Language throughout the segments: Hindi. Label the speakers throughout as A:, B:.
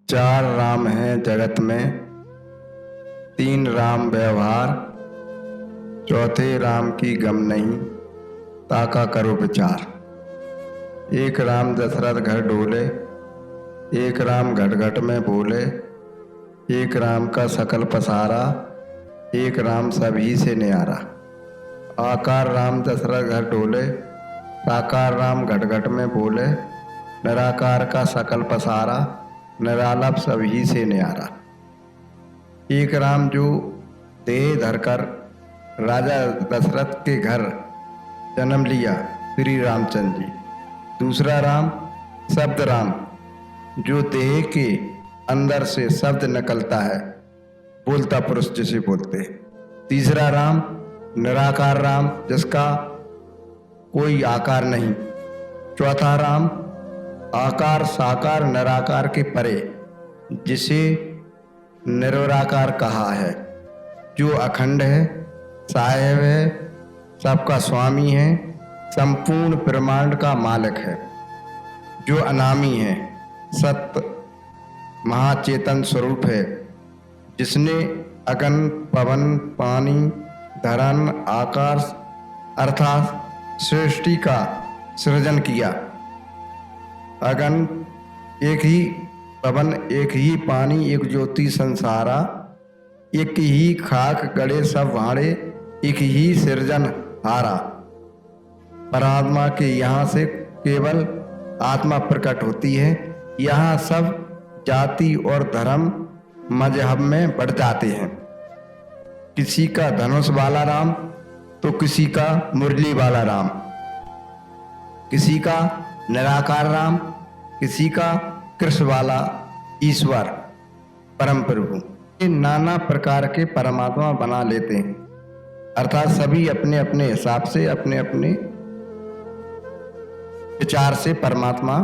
A: चार राम हैं जगत में, तीन राम व्यवहार, चौथे राम की गम नहीं, ताका करो विचार। एक राम दशरथ घर डोले, एक राम घट घट में बोले, एक राम का सकल पसारा, एक राम सभी से न्यारा। आकार राम दशरथ घर डोले, साकार राम घट घट में बोले, निराकार का सकल पसारा, निरालप सभी से न्यारा। एक राम जो देह धरकर राजा दशरथ के घर जन्म लिया, श्री रामचंद्र जी। दूसरा राम शब्द राम, जो देह के अंदर से शब्द निकलता है, बोलता पुरुष जिसे बोलते हैं। तीसरा राम निराकार राम, जिसका कोई आकार नहीं। चौथा राम आकार साकार निराकार के परे, जिसे निराकार कहा है, जो अखंड है, साहेब है, सबका स्वामी है, संपूर्ण ब्रह्मांड का मालिक है, जो अनामी है, सत्य महाचेतन स्वरूप है, जिसने अगन पवन पानी धरन आकाश अर्थात सृष्टि का सृजन किया। अगन एक ही पवन, एक ही पानी, एक ज्योति संसारा, एक ही खाक गड़े सब भाड़े, एक ही सृजन हारा। परमात्मा के यहाँ से केवल आत्मा प्रकट होती है। यहाँ सब जाति और धर्म मजहब में बढ़ जाते हैं। किसी का धनुष वाला राम तो किसी का मुरली वाला राम, किसी का निराकार राम, किसी का कृष्ण वाला ईश्वर परम प्रभु। ये नाना प्रकार के परमात्मा बना लेते हैं, अर्थात सभी अपने अपने हिसाब से अपने अपने विचार से परमात्मा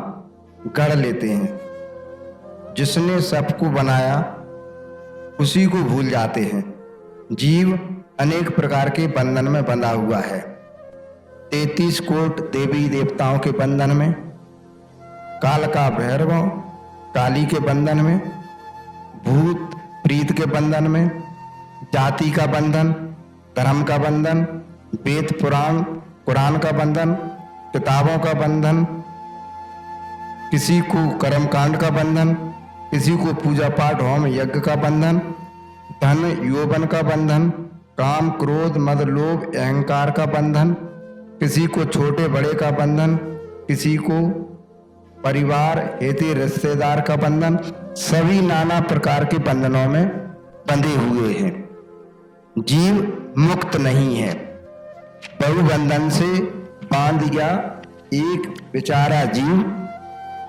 A: गढ़ लेते हैं। जिसने सबको बनाया उसी को भूल जाते हैं। जीव अनेक प्रकार के बंधन में बंधा हुआ है। 33 कोट देवी देवताओं के बंधन में, काल का भैरव काली के बंधन में, भूत प्रीत के बंधन में, जाति का बंधन, धर्म का बंधन, वेद पुराण कुरान का बंधन, किताबों का बंधन, किसी को कर्मकांड का बंधन, किसी को पूजा पाठ होम यज्ञ का बंधन, धन यौवन का बंधन, काम क्रोध मद लोभ अहंकार का बंधन, किसी को छोटे बड़े का बंधन, किसी को परिवार हेतु रिश्तेदार का बंधन। सभी नाना प्रकार के बंधनों में बंधे हुए हैं। जीव मुक्त नहीं है। बहु बंधन से बांध गया एक बेचारा जीव,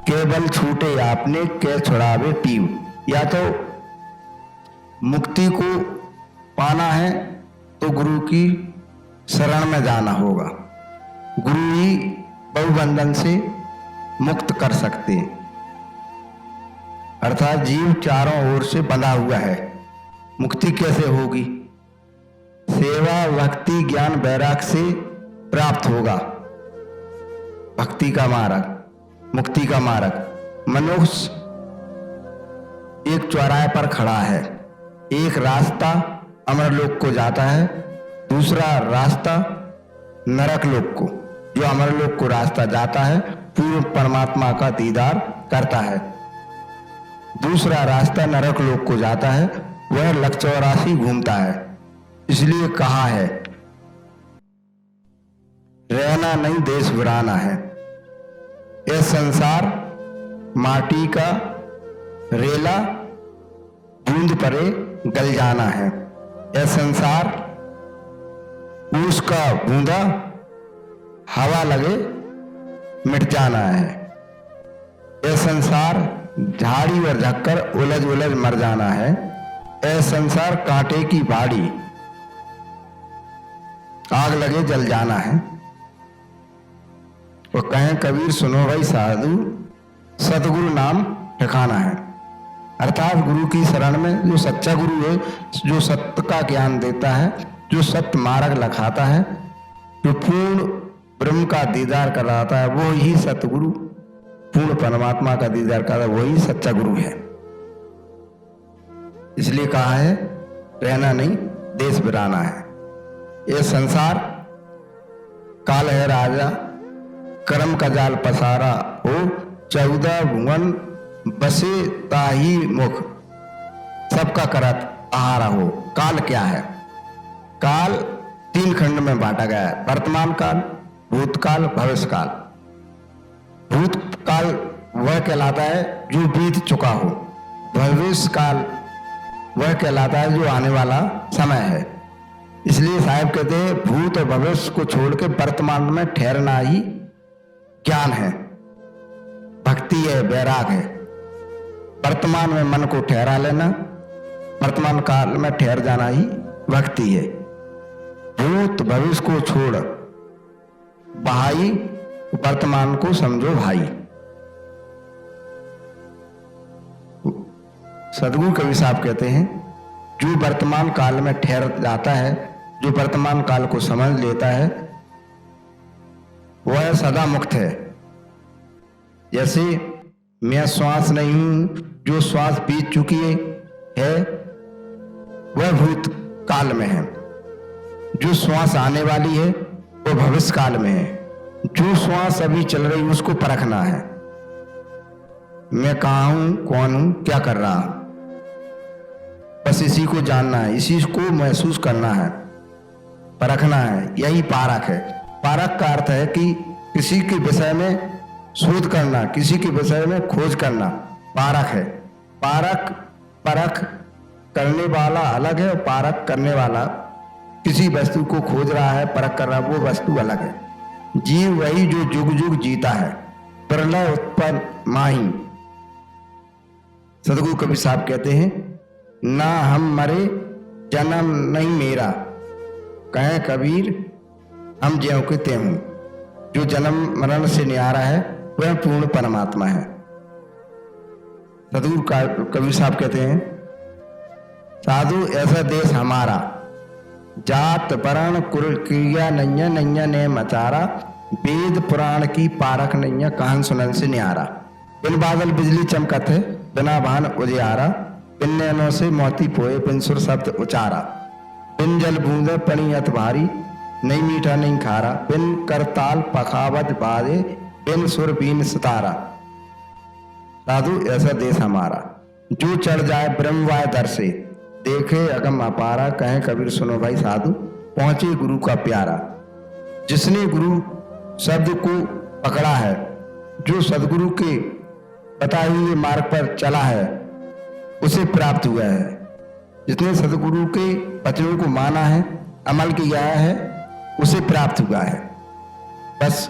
A: केवल छूटे आपने के छुड़ावे पीव। या तो मुक्ति को पाना है तो गुरु की शरण में जाना होगा। गुरु ही बहुबंधन से मुक्त कर सकते हैं। अर्थात जीव चारों ओर से बंधा हुआ है। मुक्ति कैसे होगी? सेवा भक्ति ज्ञान वैराग से प्राप्त होगा। भक्ति का मार्ग, मुक्ति का मार्ग। मनुष्य एक चौराहे पर खड़ा है। एक रास्ता अमरलोक को जाता है, दूसरा रास्ता नरक लोक को। जो अमरलोक को रास्ता जाता है पूर्ण परमात्मा का दीदार करता है। दूसरा रास्ता नरक लोक को जाता है, वह लक्ष्यवासी घूमता है। इसलिए कहा है, रहना नहीं देश बुराना है। यह संसार माटी का रेला, बूंद परे गल जाना है। यह संसार ऊस का बूंदा, हवा लगे मिट जाना है। यह संसार झाड़ी और झक्कर उलझ उलझ मर जाना है। यह संसार कांटे की बाड़ी, आग लगे जल जाना है। वो कहें कबीर सुनो भाई साधु, सतगुरु नाम ठिकाना है। अर्थात गुरु की शरण में जो सच्चा गुरु है, जो सत्य का ज्ञान देता है, जो सत्य मार्ग लखाता है, जो पूर्ण ब्रह्म का दीदार कराता है, वो ही सतगुरु, पूर्ण परमात्मा का दीदार कराता है, वही सच्चा गुरु है। इसलिए कहा है रहना नहीं देश बिराना है। ये संसार काल है राजा, कर्म का जाल पसारा हो, 14 भुवन बसे ताही मुख, सबका करत आहारा हो। काल क्या है? काल 3 खंड में बांटा गया है, वर्तमान काल, भूतकाल, भविष्य काल। भूतकाल वह कहलाता है जो बीत चुका हो, भविष्य काल वह कहलाता है जो आने वाला समय है। इसलिए साहब कहते हैं भूत और भविष्य को छोड़ के वर्तमान में ठहरना ही ज्ञान है, भक्ति है, वैराग है। वर्तमान में मन को ठहरा लेना, वर्तमान काल में ठहर जाना ही भक्ति है। भूत भविष्य को छोड़ भाई, वर्तमान को समझो भाई। सदगुरु कवि साहब कहते हैं जो वर्तमान काल में ठहर जाता है, जो वर्तमान काल को समझ लेता है, वह सदा मुक्त है। जैसे मैं श्वास नहीं हूं, जो श्वास बीत चुकी है वह भूत काल में है, जो श्वास आने वाली है वो भविष्य काल में है। जो श्वास अभी चल रही उसको परखना है, मैं कहाँ हूं, कौन हूं, क्या कर रहा हूं, बस इसी को जानना है, इसी को महसूस करना है, परखना है। यही पारख है। पारख का अर्थ है कि किसी के विषय में शोध करना, किसी के विषय में खोज करना, पारख है। पारख परख करने वाला अलग है और पारख करने वाला किसी वस्तु को खोज रहा है, परख कर रहा है, वो वस्तु अलग है। जीव वही जो जुग जुग जीता है, प्रलय उत्पन्न माही। सदगुरु कबीर साहब कहते हैं ना हम मरे जन्म नहीं मेरा, कहे कबीर हम ज्यों के त्यों हूं। जो जन्म मरण से न्यारा है वह पूर्ण परमात्मा है। सदगुरु कबीर साहब कहते हैं साधु ऐसा देश हमारा, जात वर्ण कुल क्रिया नैया नैया ने मचारा, वेद पुराण की पारख नैया कहन सुनन से न्यारा। बिन बादल बिजली चमकत है, बिना भान उजियारा, बिन नैनों से मोती पोए, बिन सुर शब्द उचारा, बिन जल बूंदे पनी अत भारी, नहीं मीठा नहीं खारा, बिन करताल पखावत बाजे, बिन सुर बीन सितारा। साधु ऐसा देश हमारा, जो चढ़ जाए ब्रह्मवाय दर से, देखे अगम अपारा, कहें कबीर सुनो भाई साधु पहुंचे गुरु का प्यारा। जिसने गुरु शब्द को पकड़ा है, जो सदगुरु के बताए हुए मार्ग पर चला है, उसे प्राप्त हुआ है। जिसने सदगुरु के वचनों को माना है, अमल किया है, उसे प्राप्त हुआ है। बस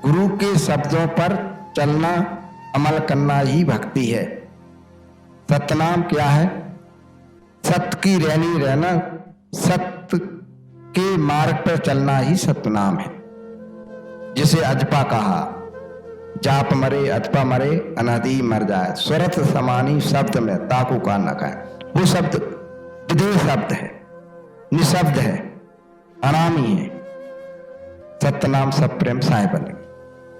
A: गुरु के शब्दों पर चलना, अमल करना ही भक्ति है। सतनाम क्या है? सत्य की रहनी रहना, सत्य के मार्ग पर चलना ही सतनाम है। जिसे अजपा कहा, जाप मरे अजपा मरे अनादि मर जाए, स्वरत समानी शब्द में ताकू का न कहे। वो शब्द विदेह शब्द है, निशब्द है, अनामी है। सत्यनाम सब प्रेम साहिब।